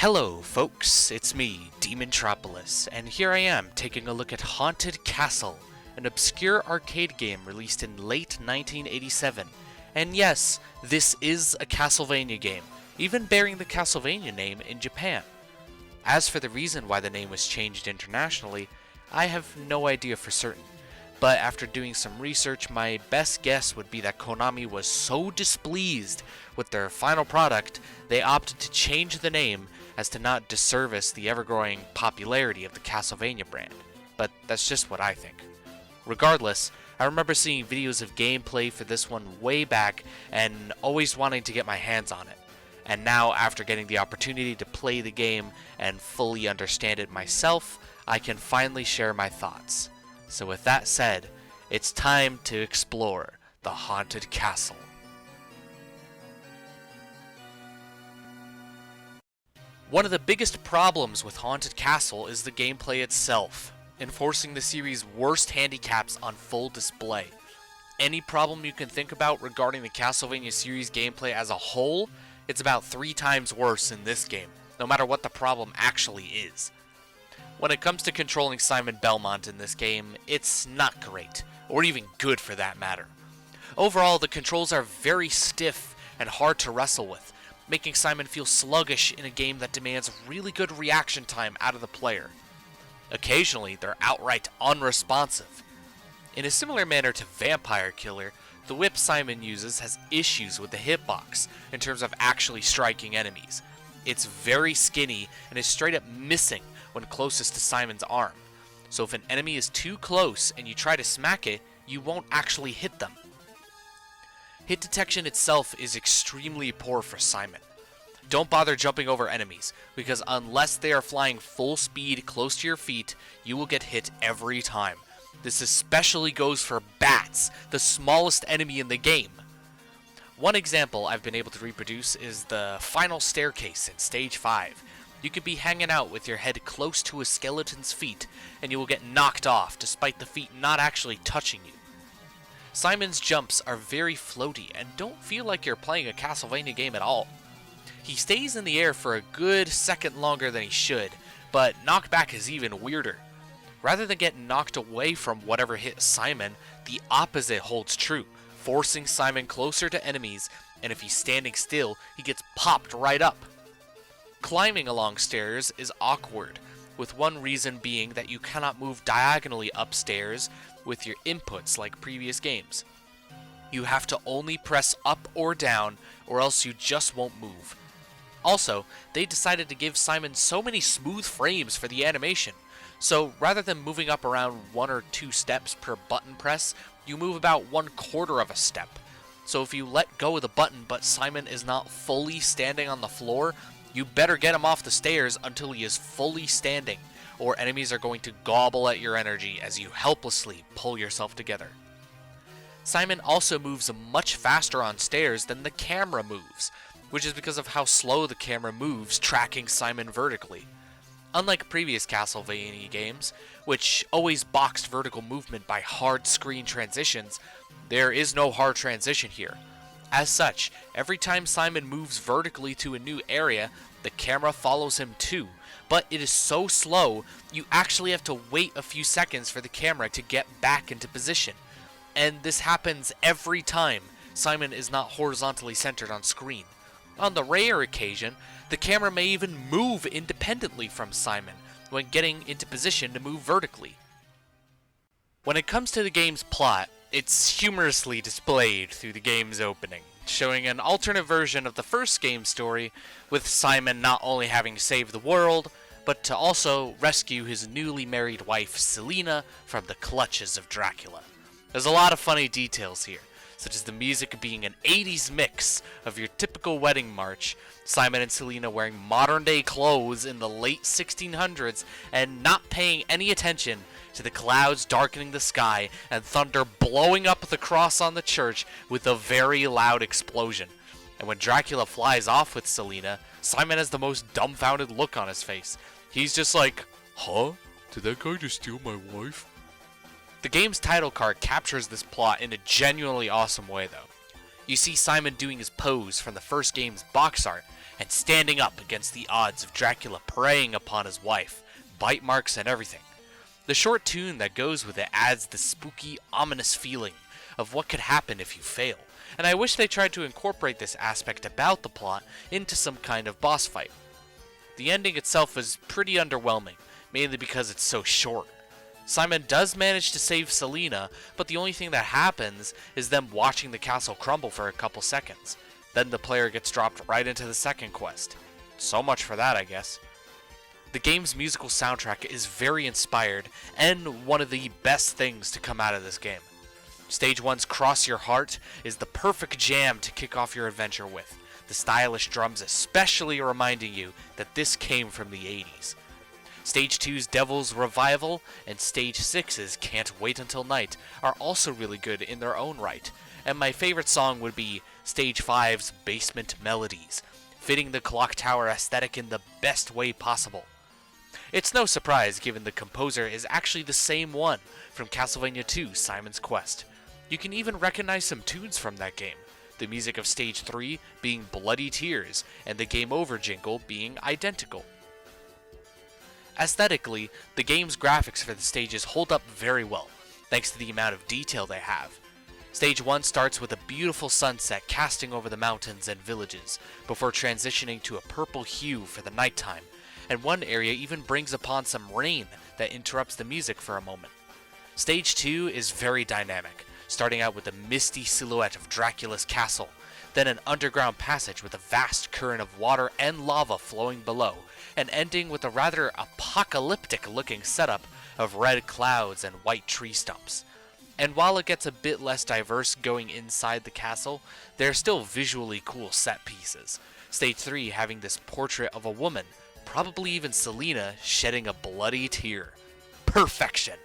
Hello folks, it's me, DeMontropolis, and here I am taking a look at Haunted Castle, an obscure arcade game released in late 1987. And yes, this is a Castlevania game, even bearing the Castlevania name in Japan. As for the reason why the name was changed internationally, I have no idea for certain. But after doing some research, my best guess would be that Konami was so displeased with their final product, they opted to change the name as to not disservice the ever-growing popularity of the Castlevania brand. But that's just what I think. Regardless, I remember seeing videos of gameplay for this one way back and always wanting to get my hands on it. And now, after getting the opportunity to play the game and fully understand it myself, I can finally share my thoughts. So with that said, it's time to explore the Haunted Castle. One of the biggest problems with Haunted Castle is the gameplay itself, enforcing the series' worst handicaps on full display. Any problem you can think about regarding the Castlevania series gameplay as a whole, it's about 3 times worse in this game, no matter what the problem actually is. When it comes to controlling Simon Belmont in this game, it's not great, or even good for that matter. Overall, the controls are very stiff and hard to wrestle with, making Simon feel sluggish in a game that demands really good reaction time out of the player. Occasionally, they're outright unresponsive. In a similar manner to Vampire Killer, the whip Simon uses has issues with the hitbox in terms of actually striking enemies. It's very skinny and is straight up missing when closest to Simon's arm, so if an enemy is too close and you try to smack it, you won't actually hit them. Hit detection itself is extremely poor for Simon. Don't bother jumping over enemies, because unless they are flying full speed close to your feet, you will get hit every time. This especially goes for bats, the smallest enemy in the game. One example I've been able to reproduce is the final staircase in Stage 5. You could be hanging out with your head close to a skeleton's feet, and you will get knocked off despite the feet not actually touching you. Simon's jumps are very floaty and don't feel like you're playing a Castlevania game at all. He stays in the air for a good second longer than he should, but knockback is even weirder. Rather than get knocked away from whatever hit Simon, the opposite holds true, forcing Simon closer to enemies, and if he's standing still, he gets popped right up. Climbing along stairs is awkward, with one reason being that you cannot move diagonally upstairs with your inputs like previous games. You have to only press up or down, or else you just won't move. Also, they decided to give Simon so many smooth frames for the animation, so rather than moving up around 1 or 2 steps per button press, you move about 1/4 of a step. So if you let go of the button but Simon is not fully standing on the floor, you better get him off the stairs until he is fully standing, or enemies are going to gobble at your energy as you helplessly pull yourself together. Simon also moves much faster on stairs than the camera moves, which is because of how slow the camera moves tracking Simon vertically. Unlike previous Castlevania games, which always boxed vertical movement by hard screen transitions, there is no hard transition here. As such, every time Simon moves vertically to a new area, the camera follows him too, but it is so slow, you actually have to wait a few seconds for the camera to get back into position. And this happens every time Simon is not horizontally centered on screen. On the rare occasion, the camera may even move independently from Simon when getting into position to move vertically. When it comes to the game's plot, it's humorously displayed through the game's opening, showing an alternate version of the first game's story, with Simon not only having to save the world, but to also rescue his newly married wife Selina from the clutches of Dracula. There's a lot of funny details here, such as the music being an 80s mix of your typical wedding march, Simon and Selina wearing modern-day clothes in the late 1600s, and not paying any attention to the clouds darkening the sky and thunder blowing up the cross on the church with a very loud explosion. And when Dracula flies off with Selina, Simon has the most dumbfounded look on his face. He's just like, "Huh? Did that guy just steal my wife?" The game's title card captures this plot in a genuinely awesome way though. You see Simon doing his pose from the first game's box art, and standing up against the odds of Dracula preying upon his wife, bite marks and everything. The short tune that goes with it adds the spooky, ominous feeling of what could happen if you fail, and I wish they tried to incorporate this aspect about the plot into some kind of boss fight. The ending itself is pretty underwhelming, mainly because it's so short. Simon does manage to save Selena, but the only thing that happens is them watching the castle crumble for a couple seconds. Then the player gets dropped right into the second quest. So much for that, I guess. The game's musical soundtrack is very inspired, and one of the best things to come out of this game. Stage 1's Cross Your Heart is the perfect jam to kick off your adventure with, the stylish drums especially reminding you that this came from the 80s. Stage 2's Devil's Revival and Stage 6's Can't Wait Until Night are also really good in their own right, and my favorite song would be Stage 5's Basement Melodies, fitting the clock tower aesthetic in the best way possible. It's no surprise given the composer is actually the same one from Castlevania 2 Simon's Quest. You can even recognize some tunes from that game, the music of Stage 3 being Bloody Tears and the Game Over jingle being identical. Aesthetically, the game's graphics for the stages hold up very well, thanks to the amount of detail they have. Stage 1 starts with a beautiful sunset casting over the mountains and villages, before transitioning to a purple hue for the nighttime, and one area even brings upon some rain that interrupts the music for a moment. Stage 2 is very dynamic, starting out with the misty silhouette of Dracula's castle, then an underground passage with a vast current of water and lava flowing below, and ending with a rather apocalyptic-looking setup of red clouds and white tree stumps. And while it gets a bit less diverse going inside the castle, there are still visually cool set pieces. Stage 3 having this portrait of a woman, probably even Selena, shedding a bloody tear. Perfection!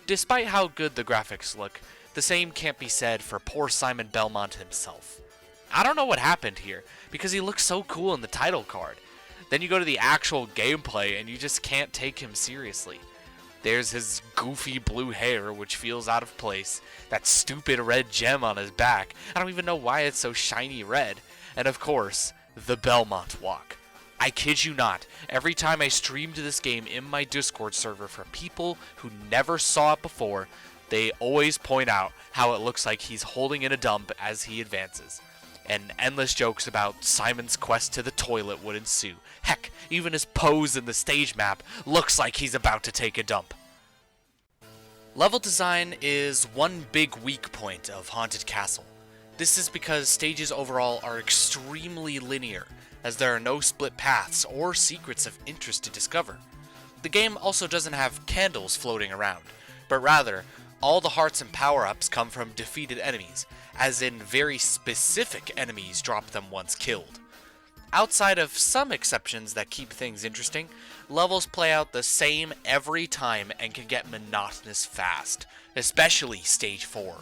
Despite how good the graphics look, the same can't be said for poor Simon Belmont himself. I don't know what happened here, because he looks so cool in the title card. Then you go to the actual gameplay and you just can't take him seriously. There's his goofy blue hair, which feels out of place, that stupid red gem on his back, I don't even know why it's so shiny red, and of course, the Belmont walk. I kid you not, every time I streamed this game in my Discord server for people who never saw it before, they always point out how it looks like he's holding in a dump as he advances. And endless jokes about Simon's quest to the toilet would ensue. Heck, even his pose in the stage map looks like he's about to take a dump. Level design is one big weak point of Haunted Castle. This is because stages overall are extremely linear, as there are no split paths or secrets of interest to discover. The game also doesn't have candles floating around, but rather, all the hearts and power-ups come from defeated enemies, as in very specific enemies drop them once killed. Outside of some exceptions that keep things interesting, levels play out the same every time and can get monotonous fast, especially Stage 4.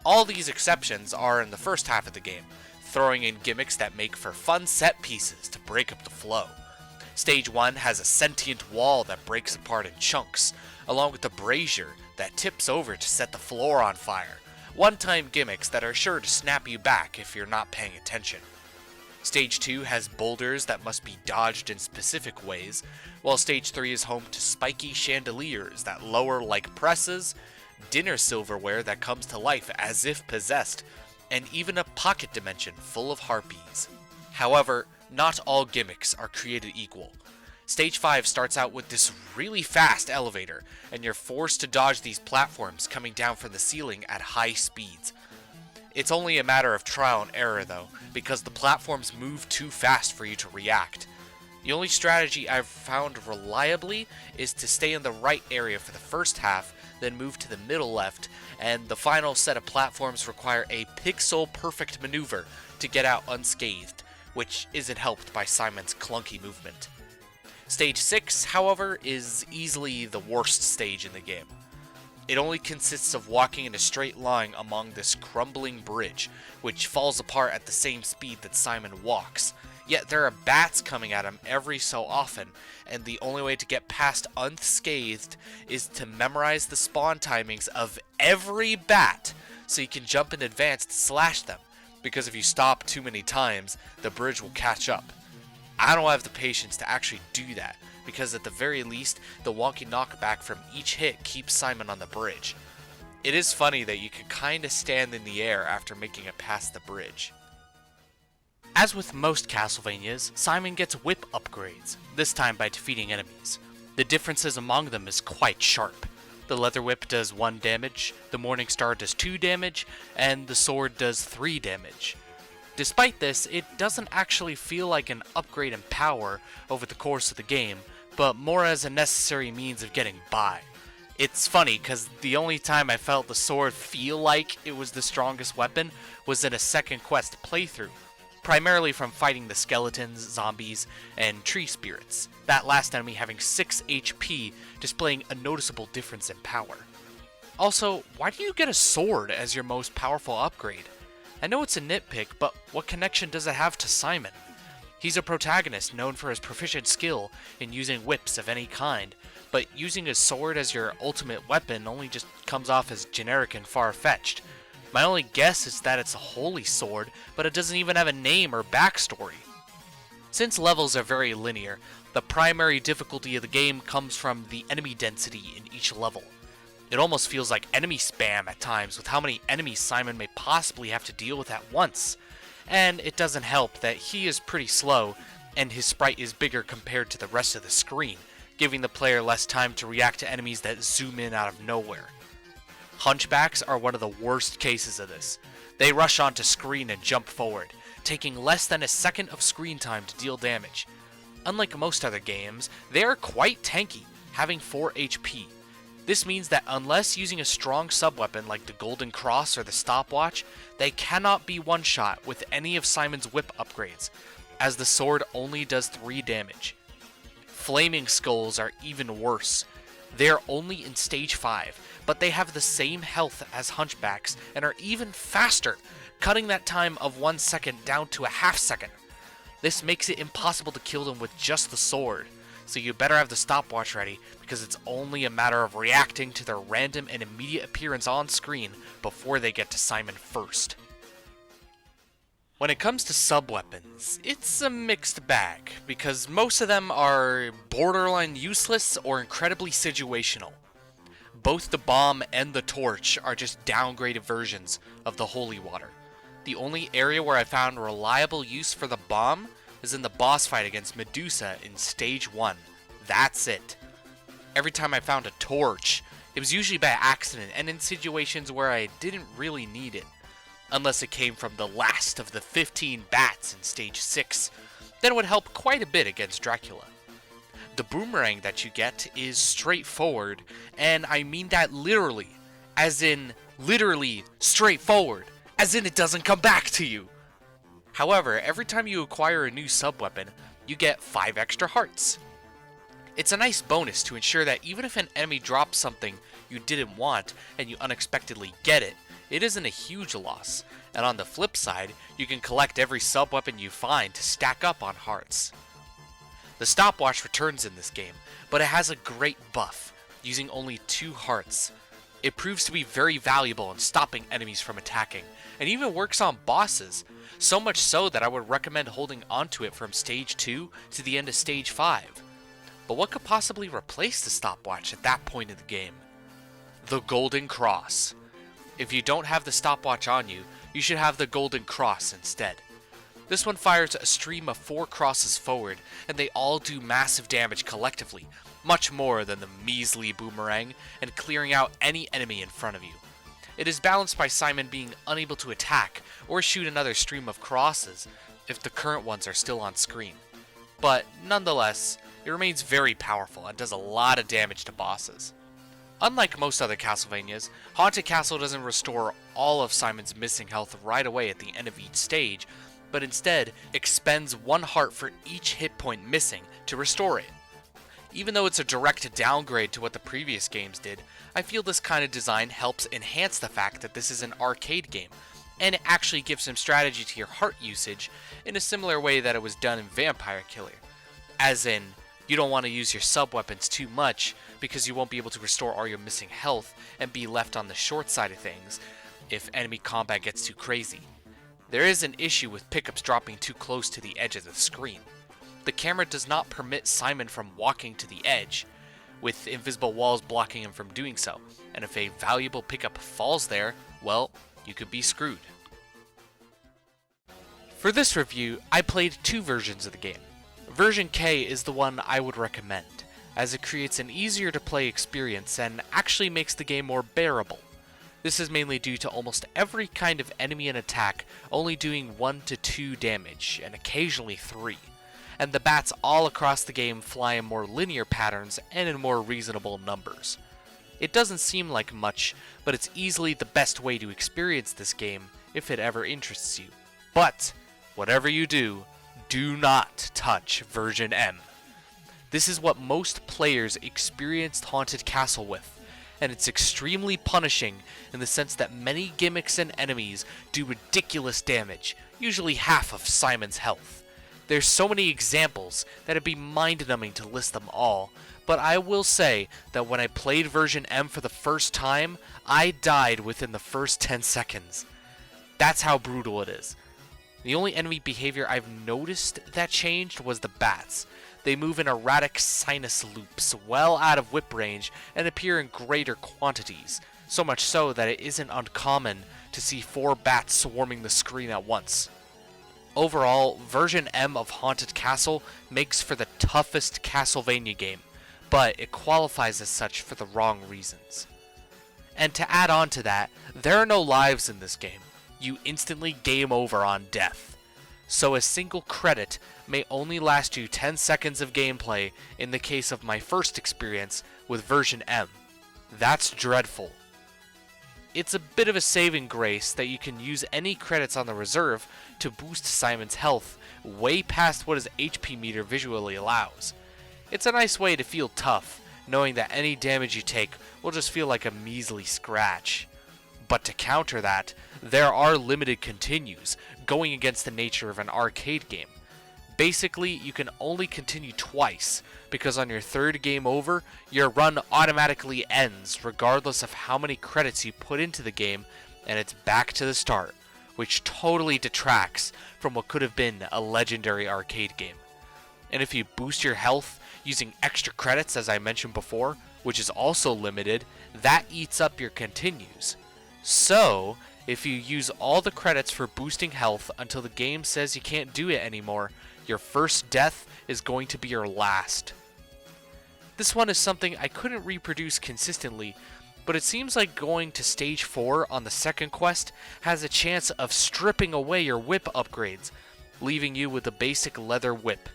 All these exceptions are in the first half of the game, throwing in gimmicks that make for fun set pieces to break up the flow. Stage 1 has a sentient wall that breaks apart in chunks, along with a brazier that tips over to set the floor on fire, one-time gimmicks that are sure to snap you back if you're not paying attention. Stage 2 has boulders that must be dodged in specific ways, while Stage 3 is home to spiky chandeliers that lower like presses, dinner silverware that comes to life as if possessed, and even a pocket dimension full of harpies. However, not all gimmicks are created equal. Stage 5 starts out with this really fast elevator, and you're forced to dodge these platforms coming down from the ceiling at high speeds. It's only a matter of trial and error though, because the platforms move too fast for you to react. The only strategy I've found reliably is to stay in the right area for the first half, then move to the middle left, and the final set of platforms require a pixel-perfect maneuver to get out unscathed, which isn't helped by Simon's clunky movement. Stage 6, however, is easily the worst stage in the game. It only consists of walking in a straight line along this crumbling bridge, which falls apart at the same speed that Simon walks. Yet there are bats coming at him every so often, and the only way to get past unscathed is to memorize the spawn timings of every bat so you can jump in advance to slash them. because if you stop too many times, the bridge will catch up. I don't have the patience to actually do that, because at the very least, the wonky knockback from each hit keeps Simon on the bridge. It is funny that you can kinda stand in the air after making it past the bridge. As with most Castlevanias, Simon gets whip upgrades, this time by defeating enemies. The differences among them is quite sharp. The Leather Whip does 1 damage, the Morning Star does 2 damage, and the Sword does 3 damage. Despite this, it doesn't actually feel like an upgrade in power over the course of the game, but more as a necessary means of getting by. It's funny, because the only time I felt the sword feel like it was the strongest weapon was in a second quest playthrough, primarily from fighting the skeletons, zombies, and tree spirits, that last enemy having 6 HP, displaying a noticeable difference in power. Also, why do you get a sword as your most powerful upgrade? I know it's a nitpick, but what connection does it have to Simon? He's a protagonist known for his proficient skill in using whips of any kind, but using a sword as your ultimate weapon only just comes off as generic and far-fetched. My only guess is that it's a holy sword, but it doesn't even have a name or backstory. Since levels are very linear, the primary difficulty of the game comes from the enemy density in each level. It almost feels like enemy spam at times with how many enemies Simon may possibly have to deal with at once. And it doesn't help that he is pretty slow, and his sprite is bigger compared to the rest of the screen, giving the player less time to react to enemies that zoom in out of nowhere. Hunchbacks are one of the worst cases of this. They rush onto screen and jump forward, taking less than a second of screen time to deal damage. Unlike most other games, they are quite tanky, having 4 HP. This means that unless using a strong subweapon like the Golden Cross or the Stopwatch, they cannot be one-shot with any of Simon's whip upgrades, as the sword only does 3 damage. Flaming Skulls are even worse. They are only in stage 5, but they have the same health as Hunchbacks and are even faster, cutting that time of 1 second down to a half second. This makes it impossible to kill them with just the sword, so you better have the Stopwatch ready, because it's only a matter of reacting to their random and immediate appearance on screen before they get to Simon first. When it comes to sub-weapons, it's a mixed bag, because most of them are borderline useless or incredibly situational. Both the bomb and the torch are just downgraded versions of the holy water. The only area where I found reliable use for the bomb is in the boss fight against Medusa in stage 1. That's it. Every time I found a torch, it was usually by accident and in situations where I didn't really need it. Unless it came from the last of the 15 bats in stage 6, then it would help quite a bit against Dracula. The boomerang that you get is straightforward, and I mean that literally, as in literally straightforward, as in it doesn't come back to you. However, every time you acquire a new sub-weapon, you get 5 extra hearts. It's a nice bonus to ensure that even if an enemy drops something you didn't want and you unexpectedly get it, it isn't a huge loss, and on the flip side, you can collect every sub-weapon you find to stack up on hearts. The Stopwatch returns in this game, but it has a great buff, using only 2 hearts. It proves to be very valuable in stopping enemies from attacking, and even works on bosses, so much so that I would recommend holding onto it from stage 2 to the end of stage 5. But what could possibly replace the Stopwatch at that point in the game? The Golden Cross. If you don't have the Stopwatch on you, you should have the Golden Cross instead. This one fires a stream of 4 crosses forward, and they all do massive damage collectively, much more than the measly Boomerang, and clearing out any enemy in front of you. It is balanced by Simon being unable to attack or shoot another stream of crosses if the current ones are still on screen. But nonetheless, it remains very powerful and does a lot of damage to bosses. Unlike most other Castlevanias, Haunted Castle doesn't restore all of Simon's missing health right away at the end of each stage, but instead expends 1 heart for each hit point missing to restore it. Even though it's a direct downgrade to what the previous games did, I feel this kind of design helps enhance the fact that this is an arcade game, and it actually gives some strategy to your heart usage in a similar way that it was done in Vampire Killer. As in, you don't want to use your sub-weapons too much because you won't be able to restore all your missing health and be left on the short side of things if enemy combat gets too crazy. There is an issue with pickups dropping too close to the edge of the screen. The camera does not permit Simon from walking to the edge, with invisible walls blocking him from doing so, and if a valuable pickup falls there, well, you could be screwed. For this review, I played two versions of the game. Version K is the one I would recommend, as it creates an easier to play experience and actually makes the game more bearable. This is mainly due to almost every kind of enemy and attack only doing 1 to 2 damage, and occasionally 3, and the bats all across the game fly in more linear patterns and in more reasonable numbers. It doesn't seem like much, but it's easily the best way to experience this game if it ever interests you. But, whatever you do not touch version M. This is what most players experienced Haunted Castle with, and it's extremely punishing in the sense that many gimmicks and enemies do ridiculous damage, usually half of Simon's health. There's so many examples that it'd be mind-numbing to list them all, but I will say that when I played version M for the first time, I died within the first 10 seconds. That's how brutal it is. The only enemy behavior I've noticed that changed was the bats. They move in erratic sinus loops well out of whip range and appear in greater quantities, so much so that it isn't uncommon to see 4 bats swarming the screen at once. Overall, version M of Haunted Castle makes for the toughest Castlevania game, but it qualifies as such for the wrong reasons. And to add on to that, there are no lives in this game. You instantly game over on death. So a single credit may only last you 10 seconds of gameplay in the case of my first experience with version M. That's dreadful. It's a bit of a saving grace that you can use any credits on the reserve to boost Simon's health way past what his HP meter visually allows. It's a nice way to feel tough, knowing that any damage you take will just feel like a measly scratch. But to counter that, there are limited continues, going against the nature of an arcade game. Basically, you can only continue twice, because on your third game over, your run automatically ends regardless of how many credits you put into the game, and it's back to the start, which totally detracts from what could have been a legendary arcade game. And if you boost your health using extra credits, as I mentioned before, which is also limited, that eats up your continues. So, if you use all the credits for boosting health until the game says you can't do it anymore, your first death is going to be your last. This one is something I couldn't reproduce consistently, but it seems like going to stage 4 on the second quest has a chance of stripping away your whip upgrades, leaving you with a basic leather whip.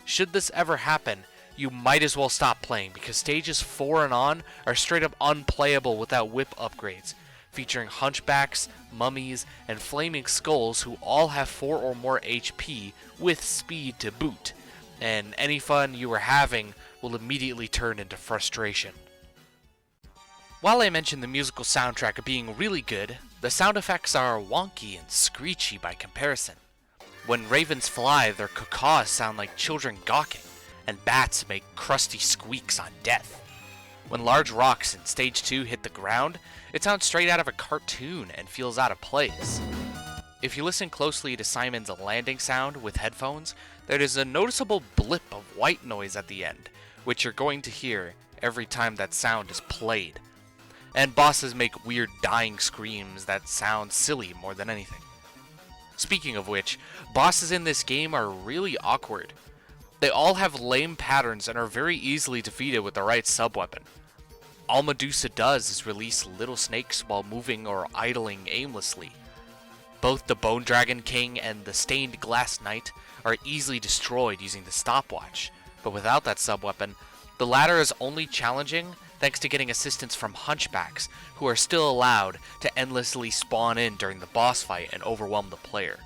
Should this ever happen, you might as well stop playing, because stages 4 and on are straight up unplayable without whip upgrades, featuring hunchbacks, mummies, and flaming skulls who all have 4 or more HP with speed to boot, and any fun you were having will immediately turn into frustration. While I mentioned the musical soundtrack being really good, the sound effects are wonky and screechy by comparison. When ravens fly, their caws sound like children gawking, and bats make crusty squeaks on death. When large rocks in Stage 2 hit the ground, it sounds straight out of a cartoon and feels out of place. If you listen closely to Simon's landing sound with headphones, there is a noticeable blip of white noise at the end, which you're going to hear every time that sound is played. And bosses make weird dying screams that sound silly more than anything. Speaking of which, bosses in this game are really awkward. They all have lame patterns and are very easily defeated with the right sub-weapon. All Medusa does is release little snakes while moving or idling aimlessly. Both the Bone Dragon King and the Stained Glass Knight are easily destroyed using the Stopwatch, but without that sub-weapon, the latter is only challenging thanks to getting assistance from hunchbacks, who are still allowed to endlessly spawn in during the boss fight and overwhelm the player.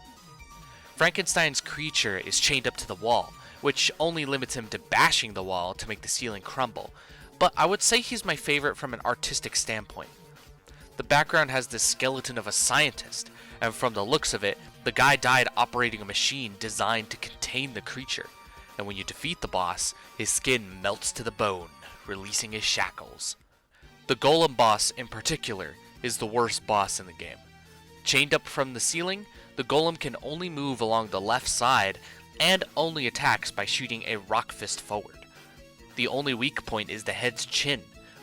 Frankenstein's creature is chained up to the wall, which only limits him to bashing the wall to make the ceiling crumble, but I would say he's my favorite from an artistic standpoint. The background has the skeleton of a scientist, and from the looks of it, the guy died operating a machine designed to contain the creature, and when you defeat the boss, his skin melts to the bone, releasing his shackles. The Golem boss in particular is the worst boss in the game. Chained up from the ceiling, The golem can only move along the left side and only attacks by shooting a rock fist forward. The only weak point is the head's chin,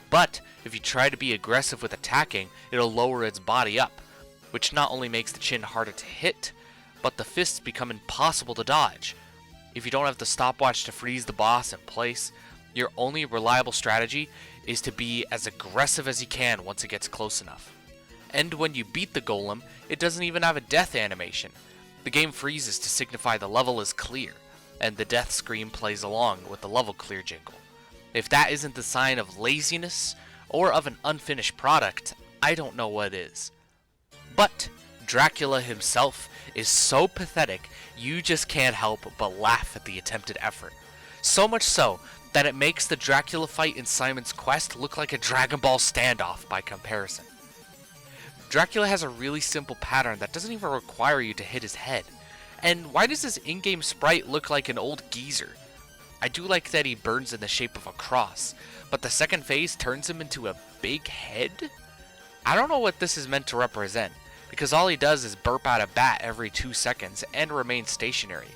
but if you try to be aggressive with attacking, it'll lower its body up, which not only makes the chin harder to hit, but the fists become impossible to dodge. If you don't have the stopwatch to freeze the boss in place, your only reliable strategy is to be as aggressive as you can once it gets close enough. And when you beat the golem, it doesn't even have a death animation. The game freezes to signify the level is clear, and the death scream plays along with the level clear jingle. If that isn't the sign of laziness or of an unfinished product, I don't know what is. But Dracula himself is so pathetic, you just can't help but laugh at the attempted effort. So much so that it makes the Dracula fight in Simon's Quest look like a Dragon Ball standoff by comparison. Dracula has a really simple pattern that doesn't even require you to hit his head. And why does this in-game sprite look like an old geezer? I do like that he burns in the shape of a cross, but the second phase turns him into a big head? I don't know what this is meant to represent, because all he does is burp out a bat every 2 seconds and remain stationary.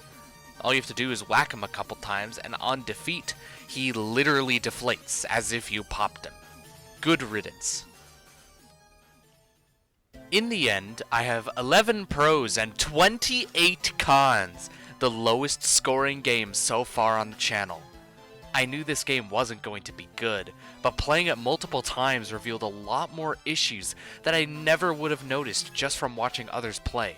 All you have to do is whack him a couple times, and on defeat, he literally deflates as if you popped him. Good riddance. In the end, I have 11 pros and 28 cons, the lowest scoring game so far on the channel. I knew this game wasn't going to be good, but playing it multiple times revealed a lot more issues that I never would have noticed just from watching others play.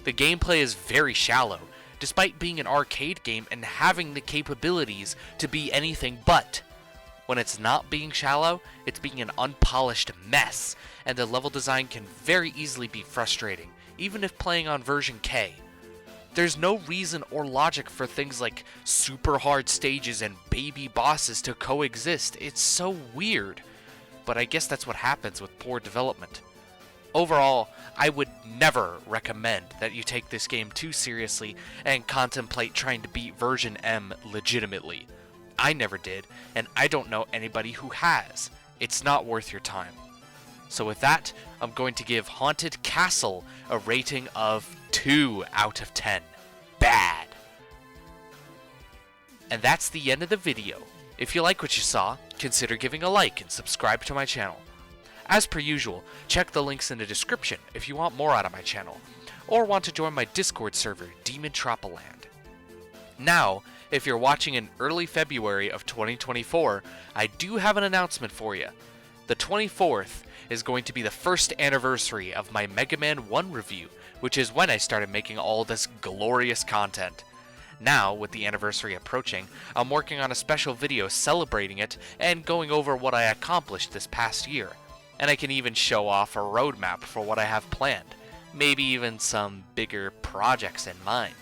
The gameplay is very shallow, despite being an arcade game and having the capabilities to be anything but. When it's not being shallow, it's being an unpolished mess, and the level design can very easily be frustrating, even if playing on version K. There's no reason or logic for things like super hard stages and baby bosses to coexist. It's so weird. But I guess that's what happens with poor development. Overall, I would never recommend that you take this game too seriously and contemplate trying to beat version M legitimately. I never did, and I don't know anybody who has. It's not worth your time. So with that, I'm going to give Haunted Castle a rating of 2 out of 10. Bad. And that's the end of the video. If you like what you saw, consider giving a like and subscribe to my channel. As per usual, check the links in the description if you want more out of my channel, or want to join my Discord server, DeMontropolis. Now, if you're watching in early February of 2024, I do have an announcement for you. The 24th is going to be the first anniversary of my Mega Man 1 review, which is when I started making all this glorious content. Now, with the anniversary approaching, I'm working on a special video celebrating it and going over what I accomplished this past year. And I can even show off a roadmap for what I have planned, maybe even some bigger projects in mind.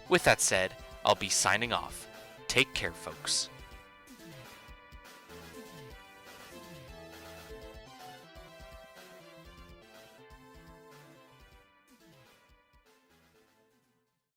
With that said, I'll be signing off. Take care, folks.